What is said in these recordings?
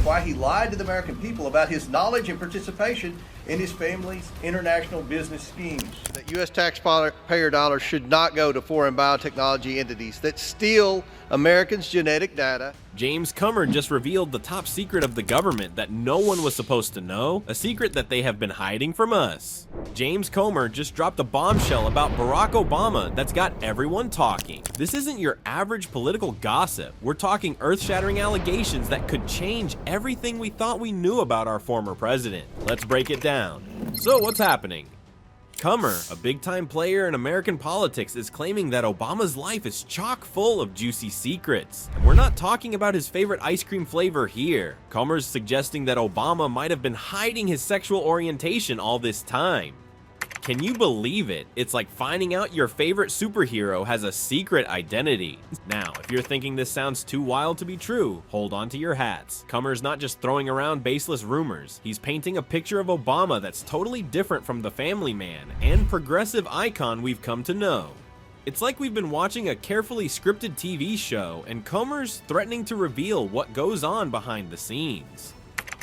why he lied to the American people about his knowledge and participation in his family's international business schemes. That U.S. taxpayer dollars should not go to foreign biotechnology entities that steal Americans' genetic data. James Comer just revealed the top secret of the government that no one was supposed to know, a secret that they have been hiding from us. James Comer just dropped a bombshell about Barack Obama that's got everyone talking. This isn't your average political gossip. We're talking earth-shattering allegations that could change everything we thought we knew about our former president. Let's break it down. So what's happening? Comer, a big-time player in American politics, is claiming that Obama's life is chock full of juicy secrets. And we're not talking about his favorite ice cream flavor here. Comer's suggesting that Obama might have been hiding his sexual orientation all this time. Can you believe it? It's like finding out your favorite superhero has a secret identity. Now, if you're thinking this sounds too wild to be true, hold on to your hats. Comer's not just throwing around baseless rumors. He's painting a picture of Obama that's totally different from the family man and progressive icon we've come to know. It's like we've been watching a carefully scripted TV show, and Comer's threatening to reveal what goes on behind the scenes.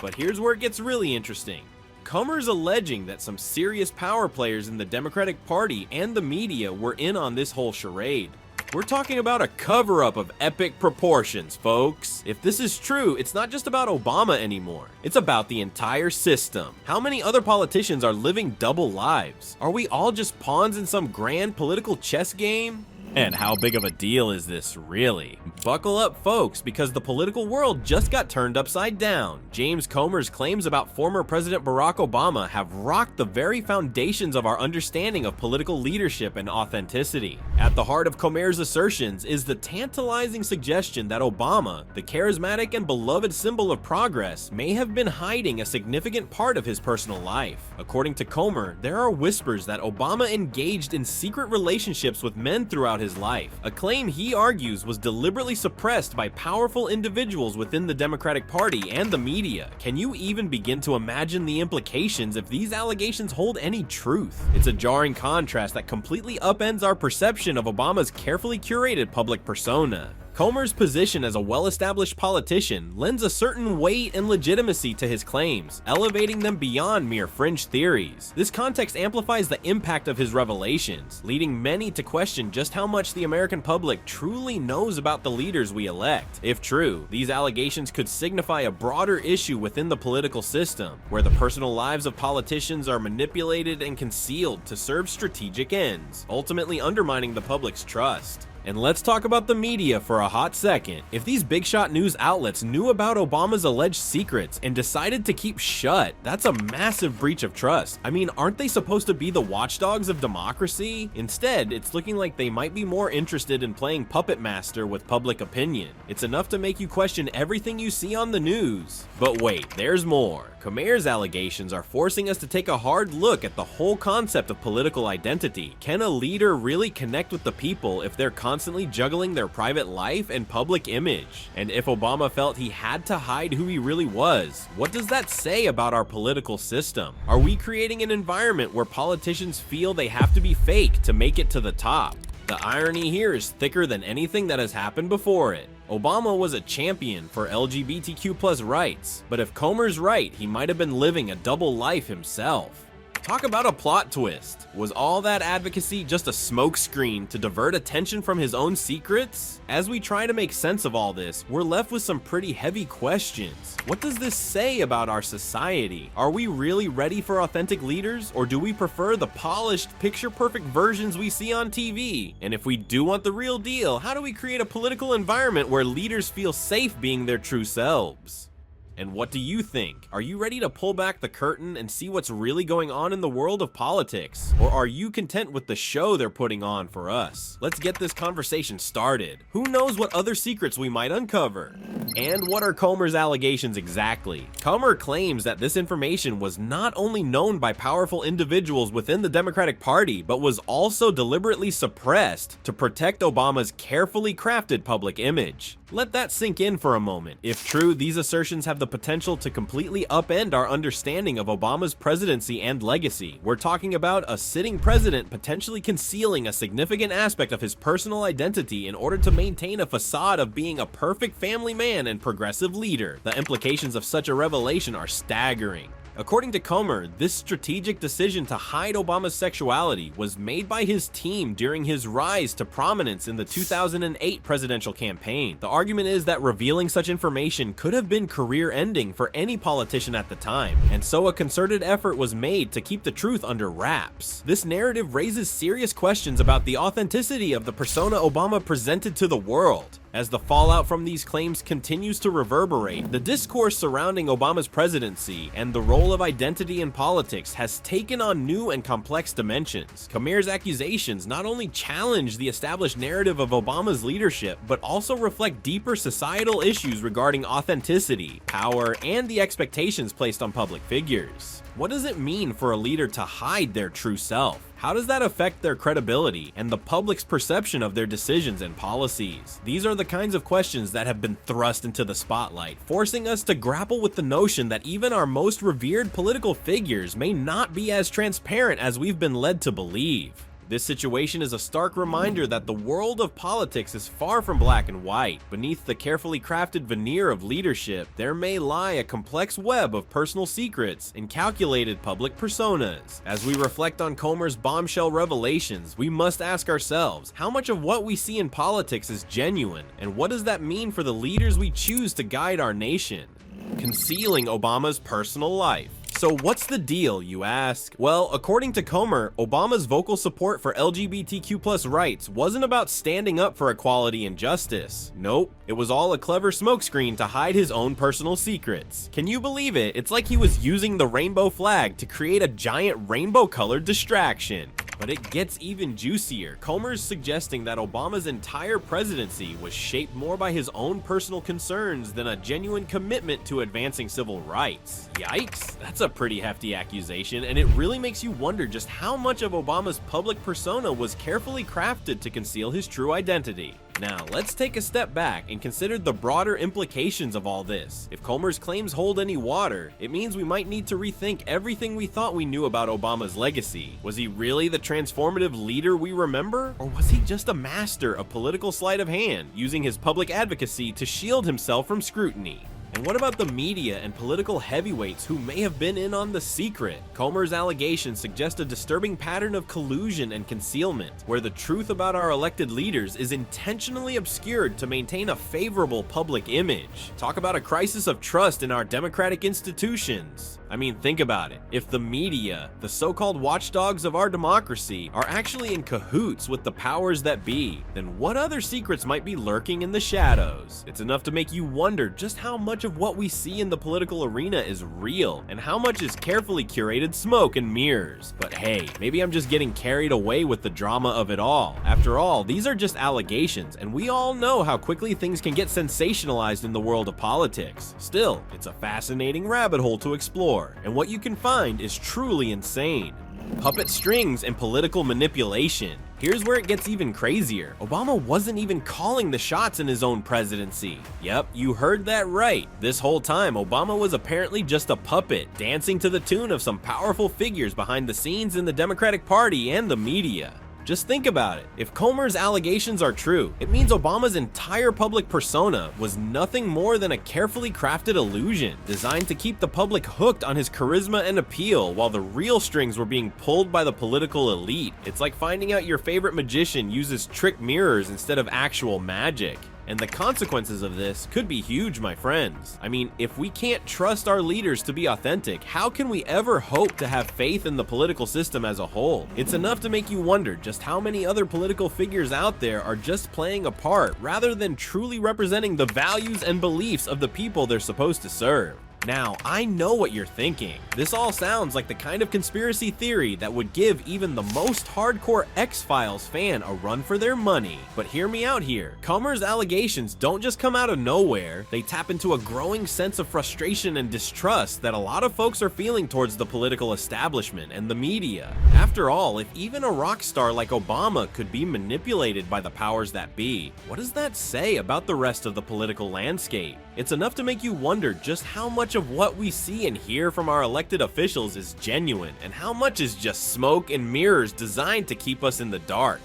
But here's where it gets really interesting. Comer's alleging that some serious power players in the Democratic Party and the media were in on this whole charade. We're talking about a cover-up of epic proportions, folks. If this is true, it's not just about Obama anymore. It's about the entire system. How many other politicians are living double lives? Are we all just pawns in some grand political chess game? And how big of a deal is this, really? Buckle up, folks, because the political world just got turned upside down. James Comer's claims about former President Barack Obama have rocked the very foundations of our understanding of political leadership and authenticity. At the heart of Comer's assertions is the tantalizing suggestion that Obama, the charismatic and beloved symbol of progress, may have been hiding a significant part of his personal life. According to Comer, there are whispers that Obama engaged in secret relationships with men throughout his life, a claim he argues was deliberately suppressed by powerful individuals within the Democratic Party and the media. Can you even begin to imagine the implications if these allegations hold any truth? It's a jarring contrast that completely upends our perception of Obama's carefully curated public persona. Comer's position as a well-established politician lends a certain weight and legitimacy to his claims, elevating them beyond mere fringe theories. This context amplifies the impact of his revelations, leading many to question just how much the American public truly knows about the leaders we elect. If true, these allegations could signify a broader issue within the political system, where the personal lives of politicians are manipulated and concealed to serve strategic ends, ultimately undermining the public's trust. And let's talk about the media for a hot second. If these big shot news outlets knew about Obama's alleged secrets and decided to keep shut, that's a massive breach of trust. I mean, aren't they supposed to be the watchdogs of democracy? Instead, it's looking like they might be more interested in playing puppet master with public opinion. It's enough to make you question everything you see on the news. But wait, there's more. Comer's allegations are forcing us to take a hard look at the whole concept of political identity. Can a leader really connect with the people if they're constantly juggling their private life and public image? And if Obama felt he had to hide who he really was, what does that say about our political system? Are we creating an environment where politicians feel they have to be fake to make it to the top? The irony here is thicker than anything that has happened before it. Obama was a champion for LGBTQ+ rights, but if Comer's right, he might have been living a double life himself. Talk about a plot twist. Was all that advocacy just a smokescreen to divert attention from his own secrets? As we try to make sense of all this, we're left with some pretty heavy questions. What does this say about our society? Are we really ready for authentic leaders, or do we prefer the polished, picture-perfect versions we see on TV? And if we do want the real deal, how do we create a political environment where leaders feel safe being their true selves? And what do you think? Are you ready to pull back the curtain and see what's really going on in the world of politics? Or are you content with the show they're putting on for us? Let's get this conversation started. Who knows what other secrets we might uncover? And what are Comer's allegations exactly? Comer claims that this information was not only known by powerful individuals within the Democratic Party, but was also deliberately suppressed to protect Obama's carefully crafted public image. Let that sink in for a moment. If true, these assertions have the potential to completely upend our understanding of Obama's presidency and legacy. We're talking about a sitting president potentially concealing a significant aspect of his personal identity in order to maintain a facade of being a perfect family man and progressive leader. The implications of such a revelation are staggering. According to Comer, this strategic decision to hide Obama's sexuality was made by his team during his rise to prominence in the 2008 presidential campaign. The argument is that revealing such information could have been career-ending for any politician at the time, and so a concerted effort was made to keep the truth under wraps. This narrative raises serious questions about the authenticity of the persona Obama presented to the world. As the fallout from these claims continues to reverberate, the discourse surrounding Obama's presidency and the role of identity in politics has taken on new and complex dimensions. Comer's accusations not only challenge the established narrative of Obama's leadership, but also reflect deeper societal issues regarding authenticity, power, and the expectations placed on public figures. What does it mean for a leader to hide their true self? How does that affect their credibility and the public's perception of their decisions and policies? These are the kinds of questions that have been thrust into the spotlight, forcing us to grapple with the notion that even our most revered political figures may not be as transparent as we've been led to believe. This situation is a stark reminder that the world of politics is far from black and white. Beneath the carefully crafted veneer of leadership, there may lie a complex web of personal secrets and calculated public personas. As we reflect on Comer's bombshell revelations, we must ask ourselves, how much of what we see in politics is genuine, and what does that mean for the leaders we choose to guide our nation? Concealing Obama's personal life. So what's the deal, you ask? Well, according to Comer, Obama's vocal support for LGBTQ+ rights wasn't about standing up for equality and justice. Nope, it was all a clever smokescreen to hide his own personal secrets. Can you believe it? It's like he was using the rainbow flag to create a giant rainbow-colored distraction. But it gets even juicier. Comer's suggesting that Obama's entire presidency was shaped more by his own personal concerns than a genuine commitment to advancing civil rights. Yikes, that's a pretty hefty accusation, and it really makes you wonder just how much of Obama's public persona was carefully crafted to conceal his true identity. Now, let's take a step back and consider the broader implications of all this. If Comer's claims hold any water, it means we might need to rethink everything we thought we knew about Obama's legacy. Was he really the transformative leader we remember? Or was he just a master of political sleight of hand, using his public advocacy to shield himself from scrutiny? And what about the media and political heavyweights who may have been in on the secret? Comer's allegations suggest a disturbing pattern of collusion and concealment, where the truth about our elected leaders is intentionally obscured to maintain a favorable public image. Talk about a crisis of trust in our democratic institutions. I mean, think about it. If the media, the so-called watchdogs of our democracy, are actually in cahoots with the powers that be, then what other secrets might be lurking in the shadows? It's enough to make you wonder just how much of what we see in the political arena is real, and how much is carefully curated smoke and mirrors. But hey, maybe I'm just getting carried away with the drama of it all. After all, these are just allegations, and we all know how quickly things can get sensationalized in the world of politics. Still, it's a fascinating rabbit hole to explore, and what you can find is truly insane. Puppet strings and political manipulation. Here's where it gets even crazier. Obama wasn't even calling the shots in his own presidency. Yep, you heard that right. This whole time, Obama was apparently just a puppet, dancing to the tune of some powerful figures behind the scenes in the Democratic Party and the media. Just think about it. If Comer's allegations are true, it means Obama's entire public persona was nothing more than a carefully crafted illusion, designed to keep the public hooked on his charisma and appeal while the real strings were being pulled by the political elite. It's like finding out your favorite magician uses trick mirrors instead of actual magic. And the consequences of this could be huge, my friends. I mean, if we can't trust our leaders to be authentic, how can we ever hope to have faith in the political system as a whole? It's enough to make you wonder just how many other political figures out there are just playing a part rather than truly representing the values and beliefs of the people they're supposed to serve. Now, I know what you're thinking. This all sounds like the kind of conspiracy theory that would give even the most hardcore X-Files fan a run for their money. But hear me out here. Comer's allegations don't just come out of nowhere. They tap into a growing sense of frustration and distrust that a lot of folks are feeling towards the political establishment and the media. After all, if even a rock star like Obama could be manipulated by the powers that be, what does that say about the rest of the political landscape? It's enough to make you wonder just how much of what we see and hear from our elected officials is genuine and how much is just smoke and mirrors designed to keep us in the dark.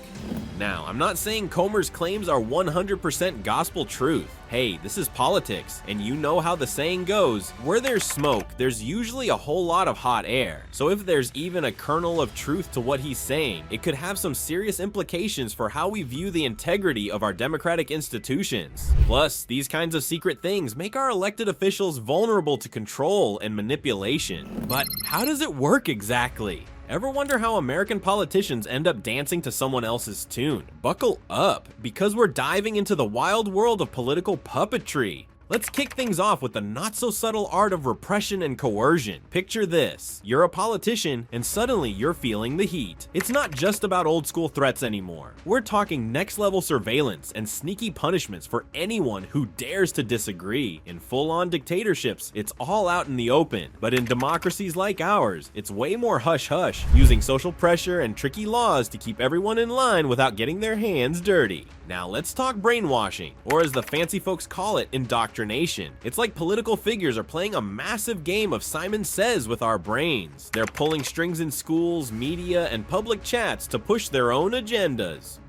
Now, I'm not saying Comer's claims are 100% gospel truth. Hey, this is politics, and you know how the saying goes, where there's smoke, there's usually a whole lot of hot air. So if there's even a kernel of truth to what he's saying, it could have some serious implications for how we view the integrity of our democratic institutions. Plus, these kinds of secret things make our elected officials vulnerable to control and manipulation. But how does it work exactly? Ever wonder how American politicians end up dancing to someone else's tune? Buckle up, because we're diving into the wild world of political puppetry. Let's kick things off with the not-so-subtle art of repression and coercion. Picture this. You're a politician, and suddenly you're feeling the heat. It's not just about old-school threats anymore. We're talking next-level surveillance and sneaky punishments for anyone who dares to disagree. In full-on dictatorships, it's all out in the open. But in democracies like ours, it's way more hush-hush, using social pressure and tricky laws to keep everyone in line without getting their hands dirty. Now let's talk brainwashing, or as the fancy folks call it, indoctrination. It's like political figures are playing a massive game of Simon Says with our brains. They're pulling strings in schools, media, and public chats to push their own agendas.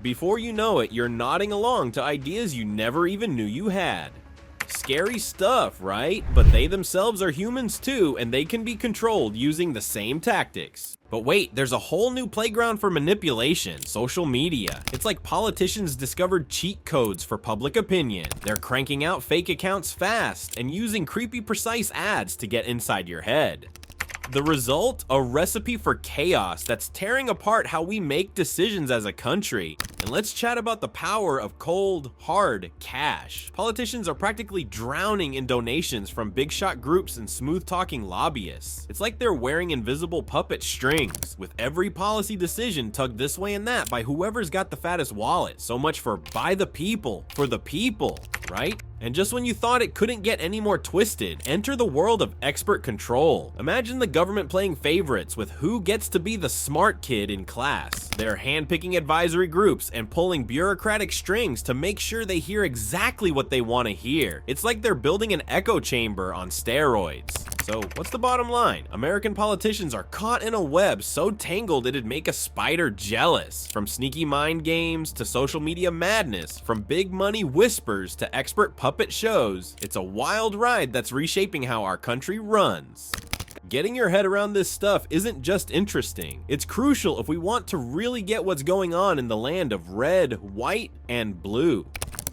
Before you know it, you're nodding along to ideas you never even knew you had. Scary stuff, right? But they themselves are humans too, and they can be controlled using the same tactics. But wait, there's a whole new playground for manipulation, social media. It's like politicians discovered cheat codes for public opinion. They're cranking out fake accounts fast and using creepy precise ads to get inside your head. The result? A recipe for chaos that's tearing apart how we make decisions as a country. And let's chat about the power of cold, hard cash. Politicians are practically drowning in donations from big shot groups and smooth-talking lobbyists. It's like they're wearing invisible puppet strings, with every policy decision tugged this way and that by whoever's got the fattest wallet. So much for by the people, for the people, right? And just when you thought it couldn't get any more twisted, enter the world of expert control. Imagine the government playing favorites with who gets to be the smart kid in class. They're handpicking advisory groups and pulling bureaucratic strings to make sure they hear exactly what they want to hear. It's like they're building an echo chamber on steroids. So what's the bottom line? American politicians are caught in a web so tangled it'd make a spider jealous. From sneaky mind games to social media madness, from big money whispers to expert puppet shows, it's a wild ride that's reshaping how our country runs. Getting your head around this stuff isn't just interesting. It's crucial if we want to really get what's going on in the land of red, white, and blue.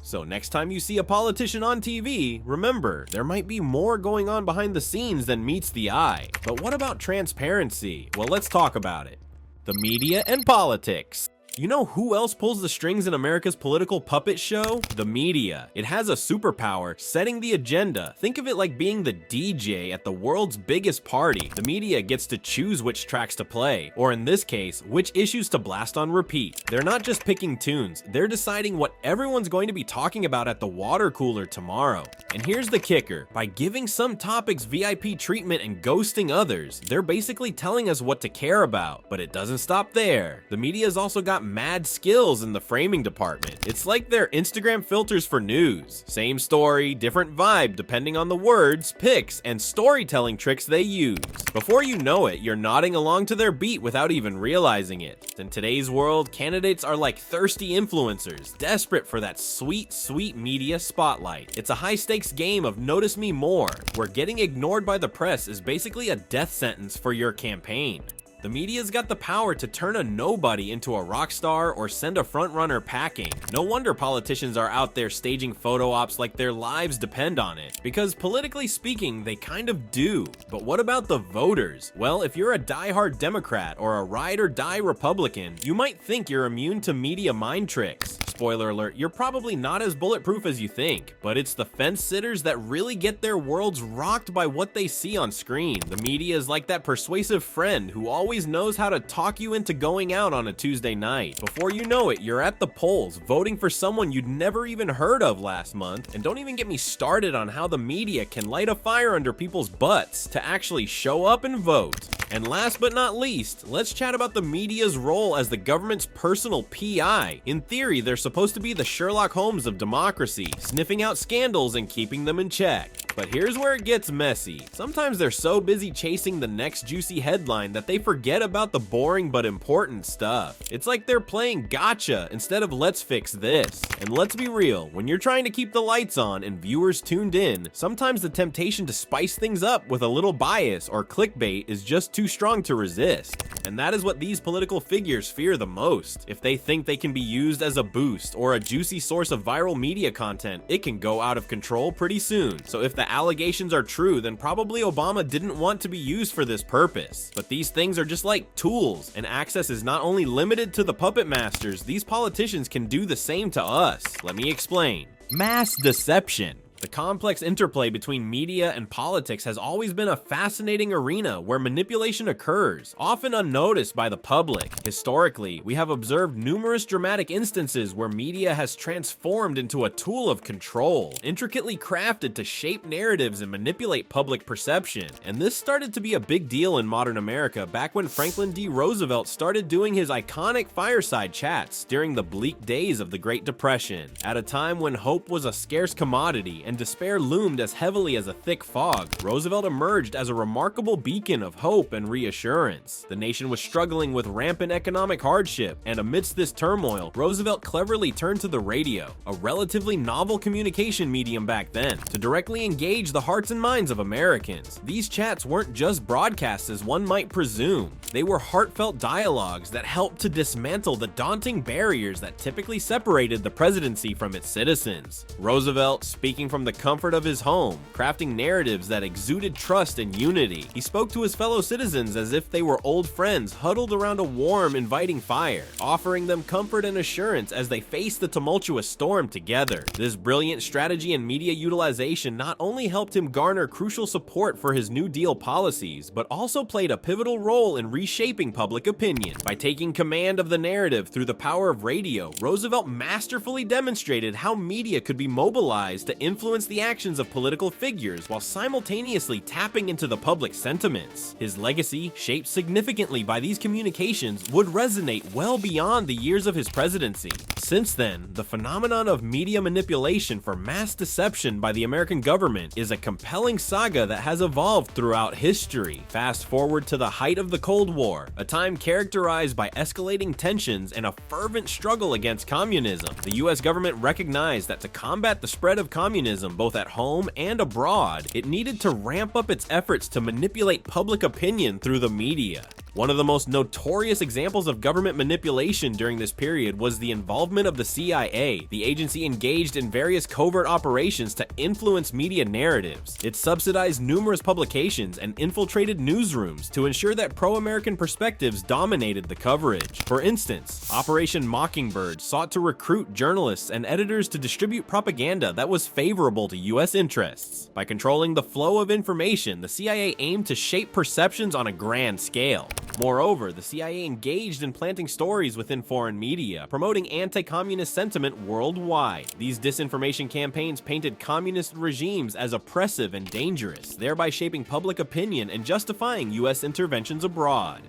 So next time you see a politician on TV, remember, there might be more going on behind the scenes than meets the eye. But what about transparency? Well, let's talk about it. The media and politics. You know who else pulls the strings in America's political puppet show? The media. It has a superpower, setting the agenda. Think of it like being the DJ at the world's biggest party. The media gets to choose which tracks to play, or in this case, which issues to blast on repeat. They're not just picking tunes, they're deciding what everyone's going to be talking about at the water cooler tomorrow. And here's the kicker. By giving some topics VIP treatment and ghosting others, they're basically telling us what to care about. But it doesn't stop there. The media's also got mad skills in the framing department. It's like their Instagram filters for news. Same story, different vibe depending on the words, pics, and storytelling tricks they use. Before you know it, you're nodding along to their beat without even realizing it. In today's world, candidates are like thirsty influencers, desperate for that sweet, sweet media spotlight. It's a high-stakes game of notice me more, where getting ignored by the press is basically a death sentence for your campaign. The media's got the power to turn a nobody into a rock star or send a frontrunner packing. No wonder politicians are out there staging photo ops like their lives depend on it. Because politically speaking, they kind of do. But what about the voters? Well, if you're a diehard Democrat or a ride or die Republican, you might think you're immune to media mind tricks. Spoiler alert, you're probably not as bulletproof as you think, but it's the fence sitters that really get their worlds rocked by what they see on screen. The media is like that persuasive friend who always knows how to talk you into going out on a Tuesday night. Before you know it, you're at the polls voting for someone you'd never even heard of last month, and don't even get me started on how the media can light a fire under people's butts to actually show up and vote. And last but not least, let's chat about the media's role as the government's personal PI. In theory, they're supposed to be the Sherlock Holmes of democracy, sniffing out scandals and keeping them in check. But here's where it gets messy. Sometimes they're so busy chasing the next juicy headline that they forget about the boring but important stuff. It's like they're playing gotcha instead of let's fix this. And let's be real, when you're trying to keep the lights on and viewers tuned in, sometimes the temptation to spice things up with a little bias or clickbait is just too strong to resist. And that is what these political figures fear the most. If they think they can be used as a boost or a juicy source of viral media content, it can go out of control pretty soon. So if the allegations are true, then probably Obama didn't want to be used for this purpose. But these things are just like tools, and access is not only limited to the puppet masters, these politicians can do the same to us. Let me explain. Mass deception. The complex interplay between media and politics has always been a fascinating arena where manipulation occurs, often unnoticed by the public. Historically, we have observed numerous dramatic instances where media has transformed into a tool of control, intricately crafted to shape narratives and manipulate public perception. And this started to be a big deal in modern America back when Franklin D. Roosevelt started doing his iconic fireside chats during the bleak days of the Great Depression, at a time when hope was a scarce commodity and despair loomed as heavily as a thick fog. Roosevelt emerged as a remarkable beacon of hope and reassurance. The nation was struggling with rampant economic hardship, and amidst this turmoil, Roosevelt cleverly turned to the radio, a relatively novel communication medium back then, to directly engage the hearts and minds of Americans. These chats weren't just broadcasts as one might presume. They were heartfelt dialogues that helped to dismantle the daunting barriers that typically separated the presidency from its citizens. Roosevelt, speaking from the comfort of his home, crafting narratives that exuded trust and unity. He spoke to his fellow citizens as if they were old friends huddled around a warm, inviting fire, offering them comfort and assurance as they faced the tumultuous storm together. This brilliant strategy and media utilization not only helped him garner crucial support for his New Deal policies, but also played a pivotal role in reshaping public opinion. By taking command of the narrative through the power of radio, Roosevelt masterfully demonstrated how media could be mobilized to influence the actions of political figures while simultaneously tapping into the public sentiments. His legacy, shaped significantly by these communications, would resonate well beyond the years of his presidency. Since then, the phenomenon of media manipulation for mass deception by the American government is a compelling saga that has evolved throughout history. Fast forward to the height of the Cold War, a time characterized by escalating tensions and a fervent struggle against communism. The US government recognized that to combat the spread of communism both at home and abroad, it needed to ramp up its efforts to manipulate public opinion through the media. One of the most notorious examples of government manipulation during this period was the involvement of the CIA. The agency engaged in various covert operations to influence media narratives. It subsidized numerous publications and infiltrated newsrooms to ensure that pro-American perspectives dominated the coverage. For instance, Operation Mockingbird sought to recruit journalists and editors to distribute propaganda that was favorable to US interests. By controlling the flow of information, the CIA aimed to shape perceptions on a grand scale. Moreover, the CIA engaged in planting stories within foreign media, promoting anti-communist sentiment worldwide. These disinformation campaigns painted communist regimes as oppressive and dangerous, thereby shaping public opinion and justifying US interventions abroad.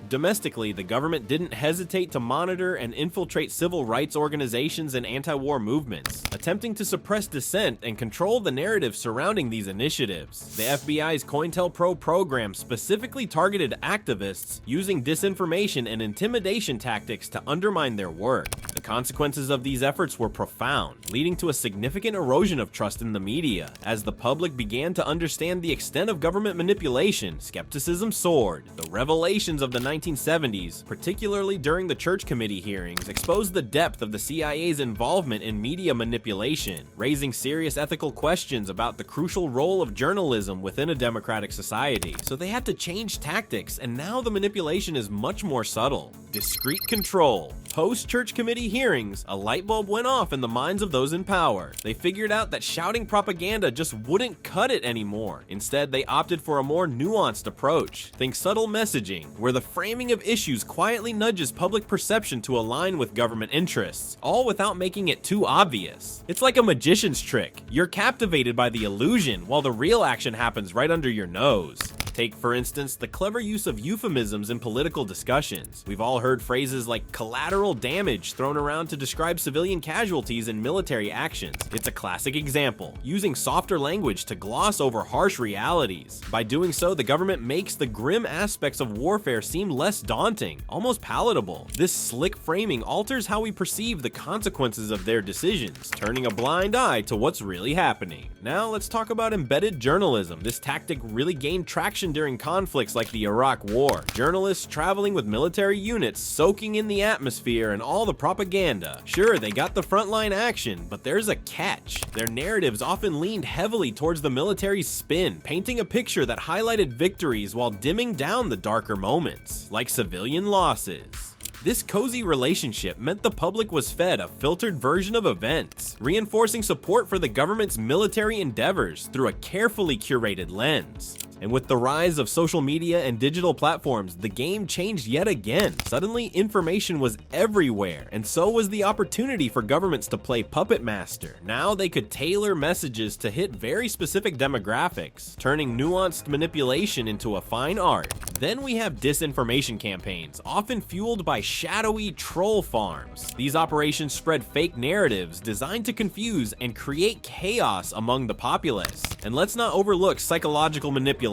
Domestically, the government didn't hesitate to monitor and infiltrate civil rights organizations and anti-war movements, attempting to suppress dissent and control the narrative surrounding these initiatives. The FBI's COINTELPRO program specifically targeted activists using disinformation and intimidation tactics to undermine their work. The consequences of these efforts were profound, leading to a significant erosion of trust in the media. As the public began to understand the extent of government manipulation, skepticism soared. The revelations of the 1970s, particularly during the Church Committee hearings, exposed the depth of the CIA's involvement in media manipulation, raising serious ethical questions about the crucial role of journalism within a democratic society. So they had to change tactics, and now the manipulation is much more subtle. Discreet control. Post-Church Committee hearings, a light bulb went off in the minds of those in power. They figured out that shouting propaganda just wouldn't cut it anymore. Instead, they opted for a more nuanced approach. Think subtle messaging, where the framing of issues quietly nudges public perception to align with government interests, all without making it too obvious. It's like a magician's trick. You're captivated by the illusion, while the real action happens right under your nose. Take, for instance, the clever use of euphemisms in political discussions. We've all heard phrases like collateral damage thrown around to describe civilian casualties in military actions. It's a classic example, using softer language to gloss over harsh realities. By doing so, the government makes the grim aspects of warfare seem less daunting, almost palatable. This slick framing alters how we perceive the consequences of their decisions, turning a blind eye to what's really happening. Now let's talk about embedded journalism. This tactic really gained traction during conflicts like the Iraq War. Journalists traveling with military units, soaking in the atmosphere and all the propaganda. Sure, they got the frontline action, but there's a catch. Their narratives often leaned heavily towards the military's spin, painting a picture that highlighted victories while dimming down the darker moments, like civilian losses. This cozy relationship meant the public was fed a filtered version of events, reinforcing support for the government's military endeavors through a carefully curated lens. And with the rise of social media and digital platforms, the game changed yet again. Suddenly, information was everywhere, and so was the opportunity for governments to play puppet master. Now they could tailor messages to hit very specific demographics, turning nuanced manipulation into a fine art. Then we have disinformation campaigns, often fueled by shadowy troll farms. These operations spread fake narratives designed to confuse and create chaos among the populace. And let's not overlook psychological manipulation.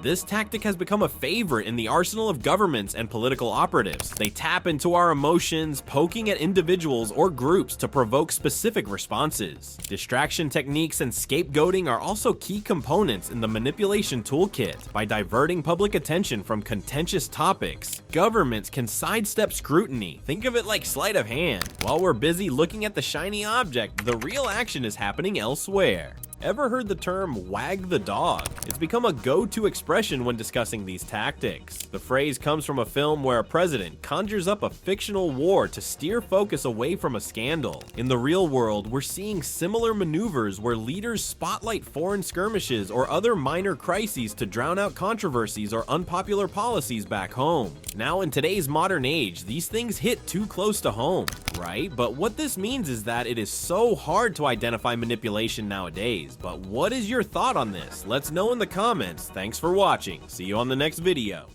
This tactic has become a favorite in the arsenal of governments and political operatives. They tap into our emotions, poking at individuals or groups to provoke specific responses. Distraction techniques and scapegoating are also key components in the manipulation toolkit. By diverting public attention from contentious topics, governments can sidestep scrutiny. Think of it like sleight of hand. While we're busy looking at the shiny object, the real action is happening elsewhere. Ever heard the term wag the dog? It's become a go-to expression when discussing these tactics. The phrase comes from a film where a president conjures up a fictional war to steer focus away from a scandal. In the real world, we're seeing similar maneuvers where leaders spotlight foreign skirmishes or other minor crises to drown out controversies or unpopular policies back home. Now, in today's modern age, these things hit too close to home, right? But what this means is that it is so hard to identify manipulation nowadays. But what is your thought on this? Let's know in the comments. Thanks for watching. See you on the next video.